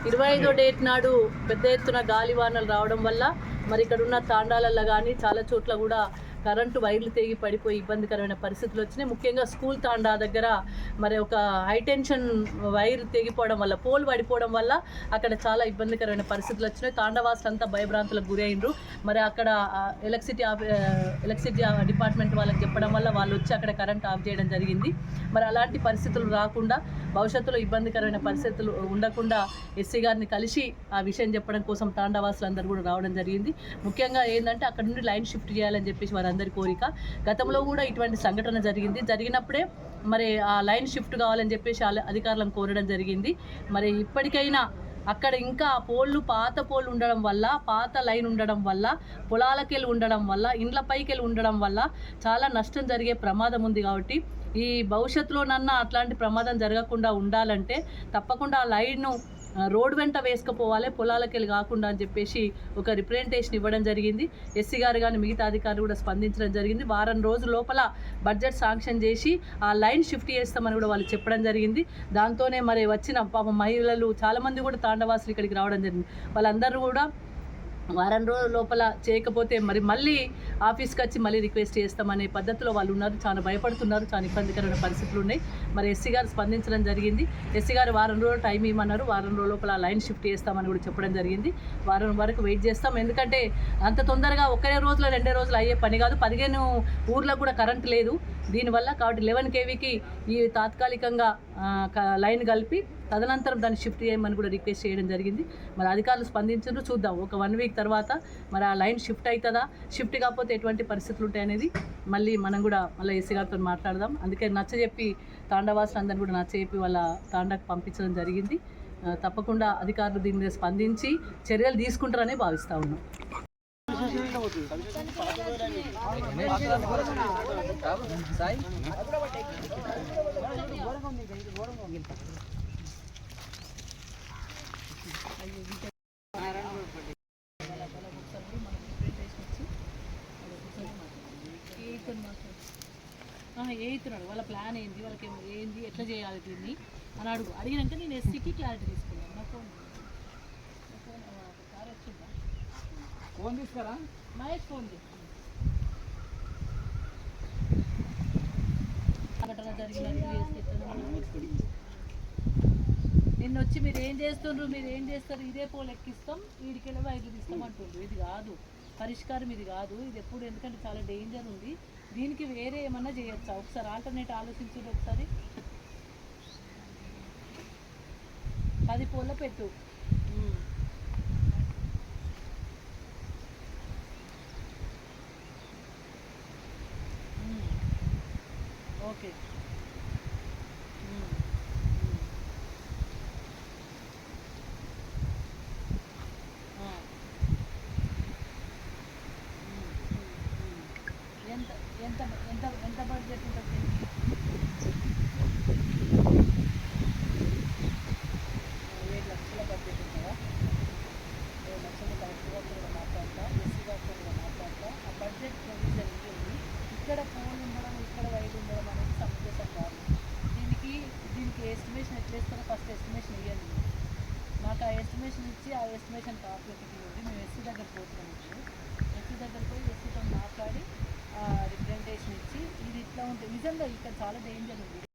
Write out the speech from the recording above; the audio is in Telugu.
25వ డేట్ నాడు పెద్ద ఎత్తున గాలివానలు రావడం వల్ల మరి ఇక్కడ ఉన్న తాండాలల్లో కానీ చాలా చోట్ల కూడా కరెంటు వైర్లు తెగి పడిపోయి ఇబ్బందికరమైన పరిస్థితులు వచ్చినాయి. ముఖ్యంగా స్కూల్ తాండా దగ్గర మరి ఒక హైటెన్షన్ వైర్ తెగిపోవడం వల్ల, పోల్ పడిపోవడం వల్ల అక్కడ చాలా ఇబ్బందికరమైన పరిస్థితులు వచ్చినాయి. తాండవాసులు అంతా భయభ్రాంతులకు గురైనరు. మరి అక్కడ ఎలక్ట్రిసిటీ డిపార్ట్మెంట్ వాళ్ళకి చెప్పడం వల్ల వాళ్ళు వచ్చి అక్కడ కరెంట్ ఆఫ్ చేయడం జరిగింది. మరి అలాంటి పరిస్థితులు రాకుండా, భవిష్యత్తులో ఇబ్బందికరమైన పరిస్థితులు ఉండకుండా ఎస్సీ గారిని కలిసి ఆ విషయం చెప్పడం కోసం తాండవాసులు అందరూ కూడా రావడం జరిగింది. ముఖ్యంగా ఏంటంటే అక్కడ నుండి లైన్ షిఫ్ట్ చేయాలని చెప్పేసి వారందరి కోరిక. గతంలో కూడా ఇటువంటి సంఘటన జరిగినప్పుడే మరి ఆ లైన్ షిఫ్ట్ కావాలని చెప్పేసి అధికారులను కోరడం జరిగింది. మరి ఇప్పటికైనా అక్కడ ఇంకా పాత పోళ్ళు ఉండడం వల్ల, పాత లైన్ ఉండడం వల్ల, పొలాలకెళ్ళి ఉండడం వల్ల, ఇండ్ల పైకెళ్ళి ఉండడం వల్ల చాలా నష్టం జరిగే ప్రమాదం ఉంది. కాబట్టి ఈ భవిష్యత్తులోనన్నా అట్లాంటి ప్రమాదం జరగకుండా ఉండాలంటే తప్పకుండా ఆ లైన్ను రోడ్ వెంట వేసుకుపోవాలి, పొలాలకెళ్ళి కాకుండా అని చెప్పేసి ఒక రిప్రజెంటేషన్ ఇవ్వడం జరిగింది. ఎస్సీ గారు కానీ మిగతా అధికారులు కూడా స్పందించడం జరిగింది. వారం రోజుల లోపల బడ్జెట్ శాంక్షన్ చేసి ఆ లైన్ షిఫ్ట్ చేస్తామని కూడా వాళ్ళు చెప్పడం జరిగింది. దాంతోనే మరి వచ్చిన పాపం మహిళలు చాలామంది కూడా తాండవాసులు ఇక్కడికి రావడం జరిగింది. వాళ్ళందరూ కూడా వారం రోజుల లోపల చేయకపోతే మళ్ళీ ఆఫీస్కి వచ్చి మళ్ళీ రిక్వెస్ట్ చేస్తామనే పద్ధతిలో వాళ్ళు ఉన్నారు. చాలా భయపడుతున్నారు. చాలా ఇబ్బందికరమైన పరిస్థితులు ఉన్నాయి. మరి ఎస్సీ గారు స్పందించడం జరిగింది. ఎస్సీ గారు వారం రోజులు టైం ఇవ్వమన్నారు. వారం రోజుల లోపల లైన్ షిఫ్ట్ చేస్తామని కూడా చెప్పడం జరిగింది. వారం వరకు వెయిట్ చేస్తాం. ఎందుకంటే అంత తొందరగా ఒకే రోజులో 2 రోజులు అయ్యే పని కాదు. 15 ఊర్లకు కూడా కరెంట్ లేదు దీనివల్ల. కాబట్టి 11 kVకి ఈ తాత్కాలికంగా లైన్ కలిపి తదనంతరం దాన్ని షిఫ్ట్ చేయమని కూడా రిక్వెస్ట్ చేయడం జరిగింది. మరి అధికారులు స్పందించారు. చూద్దాం ఒక 1 వీక్ తర్వాత మరి ఆ లైన్ షిఫ్ట్ అవుతుందా, షిఫ్ట్ కాకపోతే ఎటువంటి పరిస్థితులు ఉంటాయనేది మనం కూడా మళ్ళీ ఎస్సీ గారితో మాట్లాడదాం. అందుకే నచ్చజెప్పి తాండవాసులు అందరినీ కూడా నచ్చజెప్పి వాళ్ళ తాండాకు పంపించడం జరిగింది. తప్పకుండా అధికారులు దీని మీద స్పందించి చర్యలు తీసుకుంటారని భావిస్తూ ఉన్నాం. ఏతున్నాడు వాళ్ళ ప్లాన్ ఏంది, వాళ్ళకి ఏంది, ఎట్లా చేయాలి దీన్ని అని అడిగినాక నేను ఎస్సీకి క్లారిటీ తీసుకున్నాను. నా ఫోన్ తీసుకురా మహేష్ ఫోన్ సంఘటన జరిగినట్టు నిన్న వచ్చి మీరు ఏం చేస్తారు, ఇదే పోలు ఎక్కిస్తాం, వీడికెళ్ళి వైర్లు తీస్తాం అంటుండ్రు. ఇది కాదు పరిష్కారం, ఇది కాదు. ఇది ఎప్పుడు, ఎందుకంటే చాలా డేంజర్ ఉంది. దీనికి వేరే ఏమన్నా చేయొచ్చా? ఒకసారి ఆల్టర్నేట్ ఆలోచించండి. ఒకసారి 10 పోల్లో పెట్టు. ఓకే ఎంత బడ్జెట్ ఉంటుంది? 7 లక్షల బడ్జెట్ ఉంటుందా? 7 లక్షలు కరెక్ట్గా కూడా మాట్లాడతా, ఎస్సీ గారితో కూడా మాట్లాడతా. ఆ బడ్జెట్ ప్రొవిజన్ ఉంది. ఇక్కడ ఫోన్ ఉండడం, ఇక్కడ వైర్ ఉండడం అనేది సమంజసం కాదు. దీనికి ఎస్టిమేషన్ ఎట్లా ఇస్తారో ఫస్ట్ ఎస్టిమేషన్ ఇవ్వండి. మాకు ఆ ఎస్టిమేషన్ ఇచ్చి ఆ ఎస్టిమేషన్ కాపీకి ఇవ్వండి. మేము ఎస్సీ దగ్గర పోతున్నాం. ఎస్సీ దగ్గర పోయి ఎస్సీతో మాట్లాడి రిప్రజెంటేషన్ ఇచ్చి ఇది ఇట్లా ఉంటుంది. నిజంగా ఇక్కడ చాలా డేంజర్ ఉంది.